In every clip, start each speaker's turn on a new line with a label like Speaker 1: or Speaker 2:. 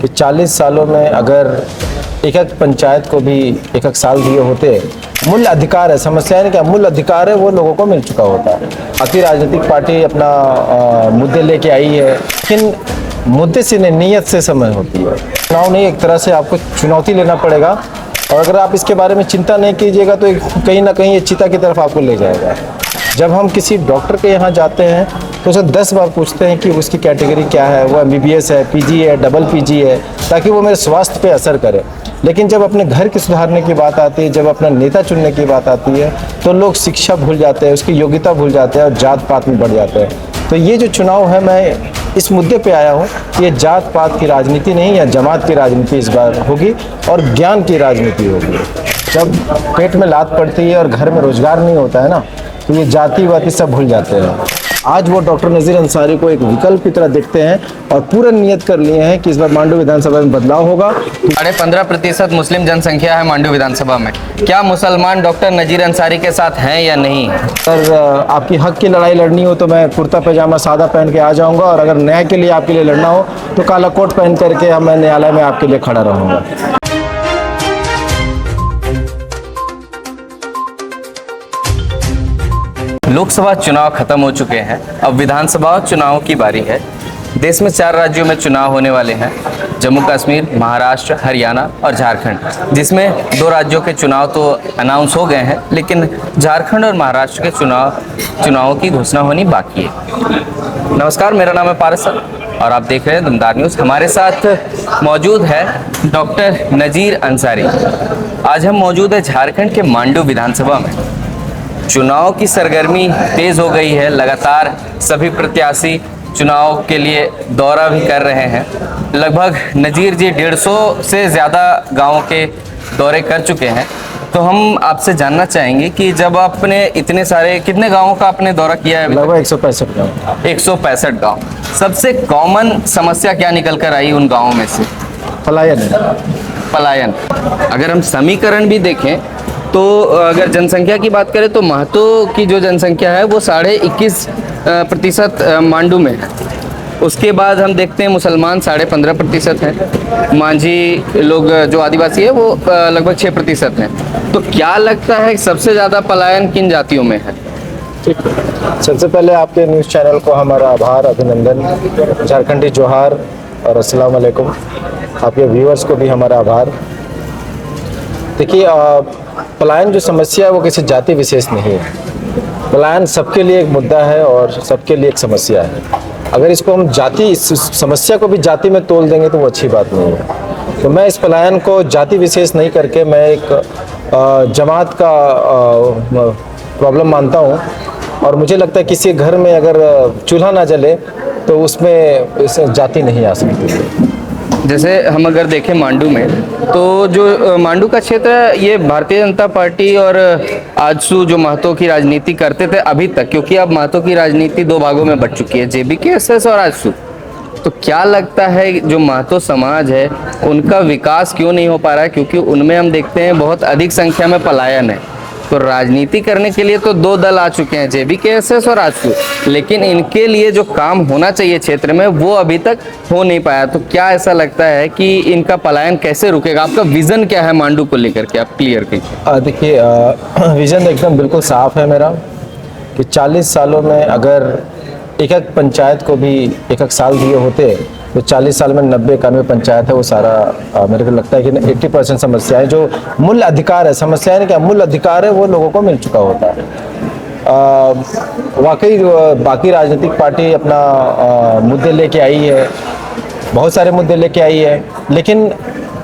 Speaker 1: कि 40 सालों में अगर एक एक पंचायत को भी एक एक साल दिए होते, मूल अधिकार है, समस्या है क्या, मूल अधिकार है वो लोगों को मिल चुका होता। बाकी राजनीतिक पार्टी अपना मुद्दे लेके आई है, लेकिन मुद्दे से नहीं, नीयत से समय होती है। चुनाव नहीं, एक तरह से आपको चुनौती लेना पड़ेगा, और अगर आप इसके बारे में चिंता नहीं कीजिएगा तो कहीं ना कहीं ये चिता की तरफ आपको ले जाएगा। जब हम किसी डॉक्टर के यहाँ जाते हैं तो उसे 10 बार पूछते हैं कि उसकी कैटेगरी क्या है, वो MBBS है, PG है, डबल PG है, ताकि वो मेरे स्वास्थ्य पे असर करे। लेकिन जब अपने घर की सुधारने की बात आती है, जब अपना नेता चुनने की बात आती है, तो लोग शिक्षा भूल जाते हैं, उसकी योग्यता भूल जाते हैं और जात पात में बढ़ जाते हैं। तो ये जो चुनाव है, मैं इस मुद्दे पे आया हूँ कि ये जात पात की राजनीति नहीं या जमात की राजनीति इस बार होगी, और ज्ञान की राजनीति होगी। जब पेट में लात पड़ती है और घर में रोजगार नहीं होता है ना, तो ये जाति वाति सब भूल जाते हैं। आज वो डॉक्टर नज़ीर अंसारी को एक विकल्प की तरह देखते हैं और पूरा नियत कर लिए हैं कि इस बार मांडू विधानसभा में बदलाव होगा।
Speaker 2: 15.5% मुस्लिम जनसंख्या है मांडू विधानसभा में। क्या मुसलमान डॉक्टर नज़ीर अंसारी के साथ हैं या नहीं?
Speaker 1: अगर आपकी हक की लड़ाई लड़नी हो तो मैं कुर्ता पैजामा सादा पहन के आ जाऊंगा, और अगर न्याय के लिए आपके लिए लड़ना हो तो काला कोट पहन करके मैं न्यायालय में आपके लिए खड़ा रहूँगा।
Speaker 2: लोकसभा चुनाव खत्म हो चुके हैं, अब विधानसभा चुनाव की बारी है। देश में 4 राज्यों में चुनाव होने वाले हैं, जम्मू कश्मीर, महाराष्ट्र, हरियाणा और झारखंड, जिसमें 2 राज्यों के चुनाव तो अनाउंस हो गए हैं, लेकिन झारखंड और महाराष्ट्र के चुनावों की घोषणा होनी बाकी है। नमस्कार, मेरा नाम है पारस और आप देख रहे हैं दमदार न्यूज़। हमारे साथ मौजूद है डॉक्टर नज़ीर अंसारी। आज हम मौजूद है झारखंड के मांडू विधानसभा में। चुनाव की सरगर्मी तेज हो गई है, लगातार सभी प्रत्याशी चुनाव के लिए दौरा भी कर रहे हैं। लगभग नज़ीर जी 150 से ज़्यादा गांवों के दौरे कर चुके हैं। तो हम आपसे जानना चाहेंगे कि जब आपने इतने सारे, कितने गांवों का आपने दौरा किया है?
Speaker 1: लगभग 165 गाँव।
Speaker 2: 165 गाँव। सबसे कॉमन समस्या क्या निकल कर आई उन गाँवों में से? पलायन। अगर हम समीकरण भी देखें तो अगर जनसंख्या की बात करें तो महतो की जो जनसंख्या है वो 21.5% मांडू में है। उसके बाद हम देखते हैं मुसलमान 15.5% हैं, मांझी लोग जो आदिवासी है वो लगभग 6% हैं। तो क्या लगता है सबसे ज़्यादा पलायन किन जातियों में है?
Speaker 1: ठीक है, सबसे पहले आपके न्यूज़ चैनल को हमारा आभार, अभिनंदन, झारखंडी जोहार और अस्सलाम वालेकुम। आपके व्यूअर्स को भी हमारा आभार। देखिए, पलायन जो समस्या है वो किसी जाति विशेष नहीं है। पलायन सबके लिए एक मुद्दा है और सबके लिए एक समस्या है। अगर इसको हम जाति, इस समस्या को भी जाति में तोल देंगे तो वो अच्छी बात नहीं है। तो मैं इस पलायन को जाति विशेष नहीं करके मैं एक जमात का प्रॉब्लम मानता हूँ। और मुझे लगता है किसी घर में अगर चूल्हा ना जले तो उसमें जाति नहीं आ सकती।
Speaker 2: जैसे हम अगर देखें मांडू में, तो जो मांडू का क्षेत्र है ये भारतीय जनता पार्टी और आजसू जो महतो की राजनीति करते थे अभी तक, क्योंकि अब महतो की राजनीति 2 भागों में बट चुकी है, JBKSS और आजसू। तो क्या लगता है जो महतो समाज है उनका विकास क्यों नहीं हो पा रहा है? क्योंकि उनमें हम देखते हैं बहुत अधिक संख्या में पलायन है। तो राजनीति करने के लिए तो 2 दल आ चुके हैं, JBKSS और आजसू, लेकिन इनके लिए जो काम होना चाहिए क्षेत्र में वो अभी तक हो नहीं पाया। तो क्या ऐसा लगता है कि इनका पलायन कैसे रुकेगा? आपका विजन क्या है मांडू को लेकर के, आप क्लियर कीजिए।
Speaker 1: देखिए, विजन एकदम बिल्कुल साफ है मेरा कि 40 सालों में अगर एक एक पंचायत को भी एक एक साल दिए होते, तो 40 साल में 90-91 पंचायत है वो सारा, मेरे को लगता है कि 80% समस्याएं जो मूल अधिकार है, समस्या है क्या, मूल अधिकार है वो लोगों को मिल चुका होता है। वाकई बाकी राजनीतिक पार्टी अपना मुद्दे लेके आई है, बहुत सारे मुद्दे लेके आई है, लेकिन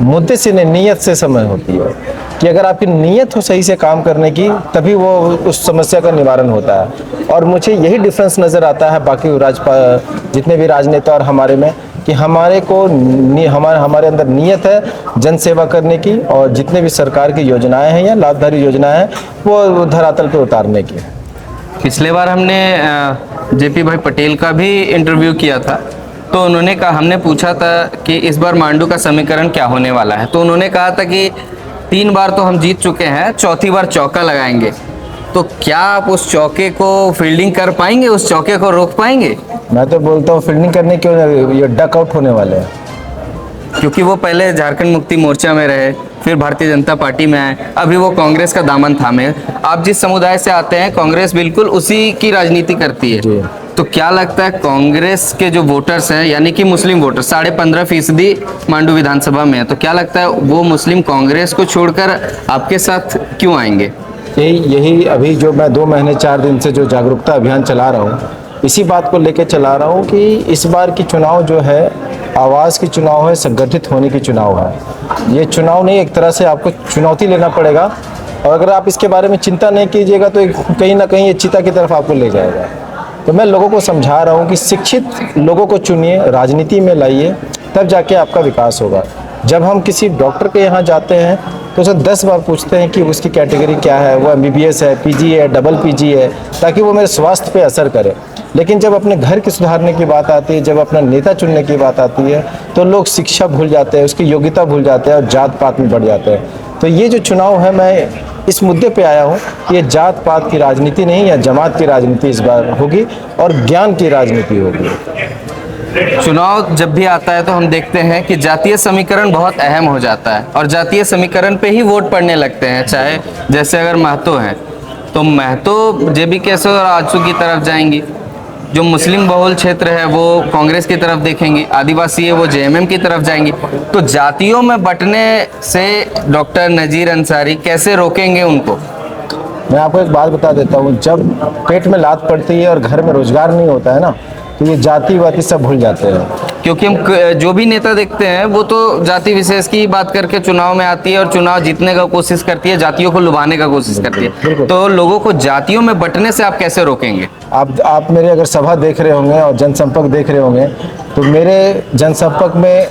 Speaker 1: मुद्दे से नहीं, नीयत से समय होती है कि अगर आपकी नीयत हो सही से काम करने की, तभी वो उस समस्या का निवारण होता है। और मुझे यही डिफरेंस नज़र आता है बाकी जितने भी राजनेता और हमारे में, कि हमारे अंदर नीयत है जन सेवा करने की, और जितने भी सरकार की योजनाएं हैं या लाभकारी योजनाएं हैं वो धरातल पे उतारने की।
Speaker 2: पिछले बार हमने JP भाई पटेल का भी इंटरव्यू किया था, तो उन्होंने कहा, हमने पूछा था कि इस बार मांडू का समीकरण क्या होने वाला है, तो उन्होंने कहा था कि 3 बार तो हम जीत चुके हैं, 4थी बार चौका लगाएंगे। तो क्या आप उस चौके को फील्डिंग कर पाएंगे, उस चौके को रोक पाएंगे?
Speaker 1: मैं तो बोलता हूँ फील्डिंग करने क्यों, ये डक आउट होने वाले हैं।
Speaker 2: क्योंकि वो पहले झारखंड मुक्ति मोर्चा में रहे, फिर भारतीय जनता पार्टी में आए, अभी वो कांग्रेस का दामन थामे। आप जिस समुदाय से आते हैं, कांग्रेस बिल्कुल उसी की राजनीति करती है।
Speaker 1: जी।
Speaker 2: तो क्या लगता है कांग्रेस के जो वोटर्स हैं, यानी कि मुस्लिम वोटर 15.5% मांडू विधानसभा में है, तो क्या लगता है वो मुस्लिम कांग्रेस को छोड़कर आपके साथ क्यों आएंगे?
Speaker 1: यही अभी जो मैं 2 महीने 4 दिन से जो जागरूकता अभियान चला रहा हूँ, इसी बात को लेकर चला रहा हूँ कि इस बार की चुनाव जो है आवाज़ की चुनाव है, संगठित होने की चुनाव है। ये चुनाव नहीं, एक तरह से आपको चुनौती लेना पड़ेगा, और अगर आप इसके बारे में चिंता नहीं कीजिएगा तो कहीं ना कहीं ये चिता की तरफ आपको ले जाएगा। तो मैं लोगों को समझा रहा हूँ कि शिक्षित लोगों को चुनिए, राजनीति में लाइए, तब जाके आपका विकास होगा। जब हम किसी डॉक्टर के यहाँ जाते हैं तो उसे 10 बार पूछते हैं कि उसकी कैटेगरी क्या है, वो MBBS है, PG है, डबल PG है, ताकि वो मेरे स्वास्थ्य पे असर करे। लेकिन जब अपने घर की सुधारने की बात आती है, जब अपना नेता चुनने की बात आती है, तो लोग शिक्षा भूल जाते हैं, उसकी योग्यता भूल जाते हैं और जात पात में बढ़ जाते हैं। तो ये जो चुनाव है, मैं इस मुद्दे पे आया हूँ कि ये जात पात की राजनीति नहीं या जमात की राजनीति इस बार होगी, और ज्ञान की राजनीति होगी।
Speaker 2: चुनाव जब भी आता है तो हम देखते हैं कि जातीय समीकरण बहुत अहम हो जाता है, और जातीय समीकरण पे ही वोट पड़ने लगते हैं। चाहे जैसे अगर महतो हैं तो महतो JB कैसे और आजसू की तरफ जाएंगी, जो मुस्लिम बहुल क्षेत्र है वो कांग्रेस की तरफ देखेंगे, आदिवासी है वो JMM की तरफ जाएंगी। तो जातियों में बंटने से डॉक्टर नज़ीर अंसारी कैसे रोकेंगे उनको?
Speaker 1: मैं आपको एक बात बता देता हूँ, जब पेट में लात पड़ती है और घर में रोजगार नहीं होता है ना, तो ये जाति वाति सब भूल जाते हैं।
Speaker 2: क्योंकि हम जो भी नेता देखते हैं वो तो जाति विशेष की बात करके चुनाव में आती है और चुनाव जीतने का कोशिश करती है, जातियों को लुभाने का कोशिश करती है। तो लोगों को जातियों में बंटने से आप कैसे रोकेंगे?
Speaker 1: आप मेरे अगर सभा देख रहे होंगे और जनसंपर्क देख रहे होंगे, तो मेरे जनसंपर्क में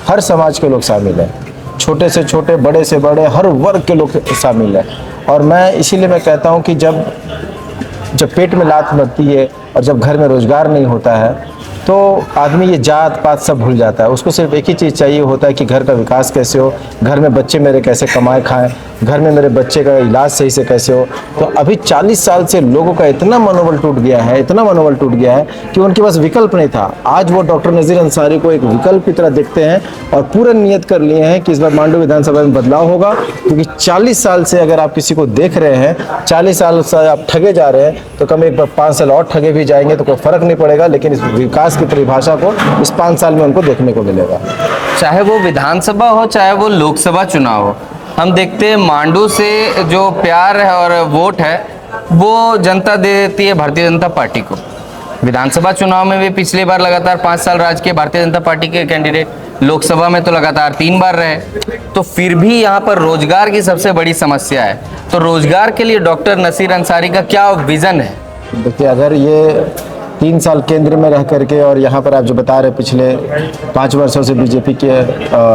Speaker 1: हर समाज के लोग शामिल हैं, छोटे से छोटे, बड़े से बड़े, हर वर्ग के लोग शामिल हैं। और मैं इसीलिए मैं कहता हूँ कि जब पेट में लात लगती है और जब घर में रोजगार नहीं होता है, तो आदमी ये जात पात सब भूल जाता है। उसको सिर्फ एक ही चीज़ चाहिए होता है कि घर का विकास कैसे हो, घर में बच्चे मेरे कैसे कमाए खाएं, घर में मेरे बच्चे का इलाज सही से कैसे हो। तो अभी 40 साल से लोगों का इतना मनोबल टूट गया है, इतना मनोबल टूट गया है कि उनके पास विकल्प नहीं था। आज वो डॉक्टर नज़ीर अंसारी को एक विकल्प की तरह देखते हैं और पूरा नियत कर लिए हैं कि इस बार मांडू विधानसभा में बदलाव होगा। क्योंकि 40 साल से अगर आप किसी को देख रहे हैं, 40 साल से आप ठगे जा रहे हैं, तो कम एक बार 5 साल और ठगे भी जाएंगे तो कोई फर्क नहीं पड़ेगा, लेकिन इस विकास की परिभाषा को इस 5 साल में उनको देखने को मिलेगा।
Speaker 2: चाहे वो विधानसभा हो, चाहे वो लोकसभा चुनाव हो, हम देखते हैं मांडू से जो प्यार है और वोट है वो जनता दे देती है भारतीय जनता पार्टी को। विधानसभा चुनाव में भी पिछली बार लगातार 5 साल राज के भारतीय जनता पार्टी के कैंडिडेट, लोकसभा में तो लगातार 3 बार रहे। तो फिर भी यहाँ पर रोजगार की सबसे बड़ी समस्या है। तो रोजगार के लिए डॉक्टर नसीर अंसारी का क्या विजन है?
Speaker 1: देखिए, अगर ये 3 साल केंद्र में रह करके और यहाँ पर आप जो बता रहे पिछले 5 वर्षों से बीजेपी के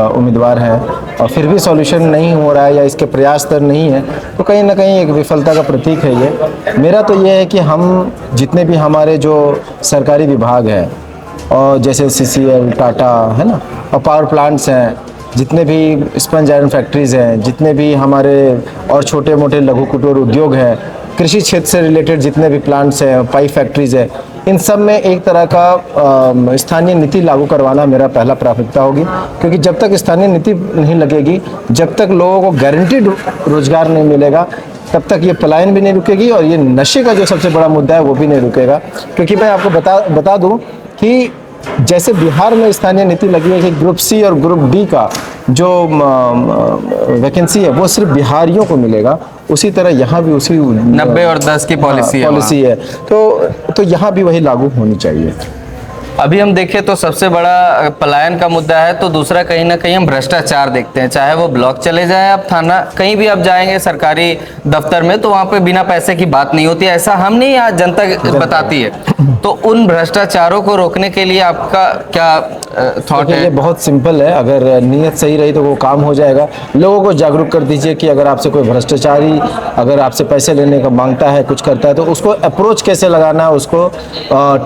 Speaker 1: उम्मीदवार हैं और फिर भी सॉल्यूशन नहीं हो रहा है या इसके प्रयास तर नहीं है, तो कहीं ना कहीं एक विफलता का प्रतीक है ये। मेरा तो ये है कि हम जितने भी हमारे जो सरकारी विभाग हैं, और जैसे CCL, टाटा है ना, और पावर प्लांट्स हैं, जितने भी स्पंज आयरन फैक्ट्रीज़ हैं, जितने भी हमारे और छोटे मोटे लघु कुटीर उद्योग हैं, कृषि क्षेत्र से रिलेटेड जितने भी प्लांट्स हैं, पाइप फैक्ट्रीज़ हैं, इन सब में एक तरह का स्थानीय नीति लागू करवाना मेरा पहला प्राथमिकता होगी। क्योंकि जब तक स्थानीय नीति नहीं लगेगी, जब तक लोगों को गारंटीड रोजगार नहीं मिलेगा, तब तक ये पलायन भी नहीं रुकेगी और ये नशे का जो सबसे बड़ा मुद्दा है वो भी नहीं रुकेगा। क्योंकि मैं आपको बता दूं कि जैसे बिहार में स्थानीय नीति लगी है कि ग्रुप C और ग्रुप D का जो वैकेंसी है वो सिर्फ बिहारियों को मिलेगा, उसी तरह यहाँ भी उसी
Speaker 2: 90 और 10 की पॉलिसी
Speaker 1: है। तो यहाँ भी वही लागू होनी चाहिए।
Speaker 2: अभी हम देखें तो सबसे बड़ा पलायन का मुद्दा है, तो दूसरा कहीं ना कहीं हम भ्रष्टाचार देखते हैं। चाहे वो ब्लॉक चले जाए, आप थाना कहीं भी आप जाएंगे सरकारी दफ्तर में, तो वहाँ पे बिना पैसे की बात नहीं होती। ऐसा हम नहीं, यहाँ जनता बताती है। तो उन भ्रष्टाचारों को रोकने के लिए आपका क्या थॉट है?
Speaker 1: ये बहुत सिंपल है, अगर नीयत सही रही तो वो काम हो जाएगा। लोगों को जागरूक कर दीजिए कि अगर आपसे कोई भ्रष्टाचारी अगर आपसे पैसे लेने का मांगता है, कुछ करता है, तो उसको अप्रोच कैसे लगाना है उसको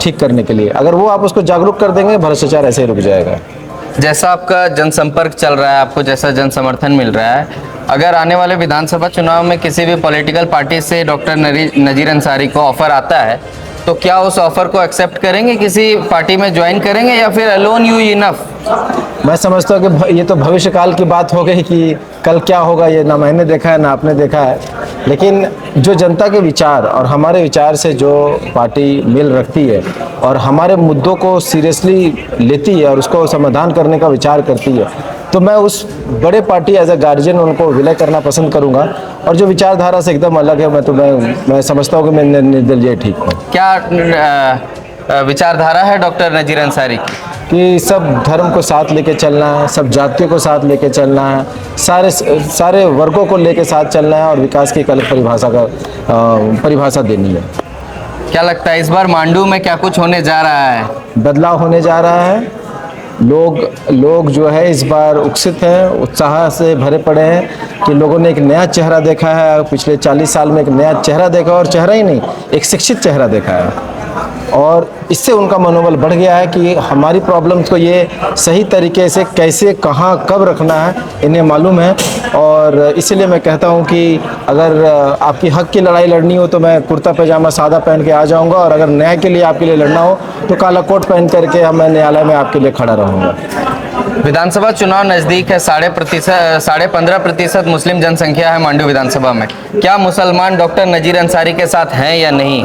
Speaker 1: ठीक करने के लिए। अगर वो आप उसको जागरूक कर देंगे, भ्रष्टाचार ऐसे ही रुक जाएगा।
Speaker 2: जैसा आपका जनसंपर्क चल रहा है, आपको जैसा जन समर्थन मिल रहा है, अगर आने वाले विधानसभा चुनाव में किसी भी पॉलिटिकल पार्टी से डॉक्टर नज़ीर अंसारी को ऑफर आता है, तो क्या उस ऑफर को एक्सेप्ट करेंगे, किसी पार्टी में ज्वाइन करेंगे, या फिर अलोन यू इनफ?
Speaker 1: मैं समझता हूँ कि ये तो भविष्य काल की बात हो गई कि कल क्या होगा ये ना मैंने देखा है ना आपने देखा है, लेकिन जो जनता के विचार और हमारे विचार से जो पार्टी मेल रखती है और हमारे मुद्दों को सीरियसली लेती है और उसको समाधान करने का विचार करती है, तो मैं उस बड़े पार्टी एज ए गार्जियन उनको विलय करना पसंद करूंगा। और जो विचारधारा से एकदम अलग है, मैं समझता हूँ कि मैं निर्दलीय ठीक हूँ।
Speaker 2: क्या विचारधारा है डॉक्टर नजीर अंसारी की?
Speaker 1: कि सब धर्म को साथ लेके चलना है, सब जातियों को साथ लेके चलना है, सारे वर्गों को लेके साथ चलना है और विकास की एक अलग परिभाषा देनी है।
Speaker 2: क्या लगता है इस बार मांडू में क्या कुछ होने जा रहा है?
Speaker 1: बदलाव होने जा रहा है। लोग जो है इस बार उत्सुक हैं, उत्साह से भरे पड़े हैं कि लोगों ने एक नया चेहरा देखा है। पिछले 40 साल में एक नया चेहरा देखा, और चेहरा ही नहीं, एक शिक्षित चेहरा देखा है, और इससे उनका मनोबल बढ़ गया है कि हमारी प्रॉब्लम्स को ये सही तरीके से कैसे, कहाँ, कब रखना है इन्हें मालूम है। और इसीलिए मैं कहता हूँ कि अगर आपकी हक की लड़ाई लड़नी हो तो मैं कुर्ता पैजामा सादा पहन के आ जाऊँगा, और अगर न्याय के लिए आपके लिए लड़ना हो तो काला कोट पहन करके मैं न्यायालय में आपके लिए खड़ा रहूँगा।
Speaker 2: विधानसभा चुनाव नजदीक है। 15.5% मुस्लिम जनसंख्या है मांडू विधानसभा में। क्या मुसलमान डॉक्टर नजीर अंसारी के साथ हैं या नहीं?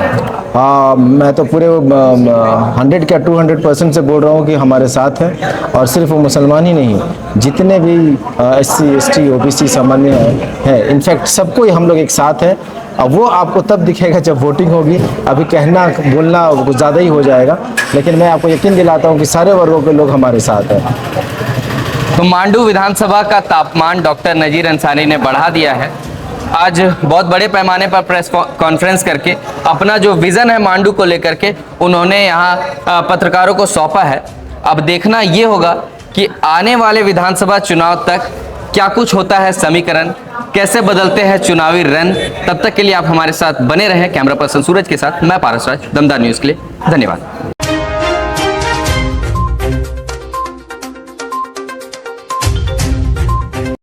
Speaker 1: मैं तो पूरे 100 या 200% से बोल रहा हूँ कि हमारे साथ हैं, और सिर्फ वो मुसलमान ही नहीं, जितने भी SC ST OBC सामान्य हैं, इनफैक्ट सबको ही हम लोग एक साथ हैं। अब वो आपको तब दिखेगा जब वोटिंग होगी। अभी कहना बोलना कुछ ज़्यादा ही हो जाएगा, लेकिन मैं आपको यकीन दिलाता हूँ कि सारे वर्गों के लोग हमारे साथ हैं।
Speaker 2: तो मांडू विधानसभा का तापमान डॉक्टर नजीर अंसारी ने बढ़ा दिया है। आज बहुत बड़े पैमाने पर प्रेस कॉन्फ्रेंस करके अपना जो विज़न है मांडू को लेकर के उन्होंने यहाँ पत्रकारों को सौंपा है। अब देखना ये होगा कि आने वाले विधानसभा चुनाव तक क्या कुछ होता है समीकरण, कैसे बदलते हैं चुनावी रण। तब तक के लिए आप हमारे साथ बने रहें। कैमरा पर्सन सूरज के साथ मैं पारस राज, दमदार न्यूज़ के लिए धन्यवाद।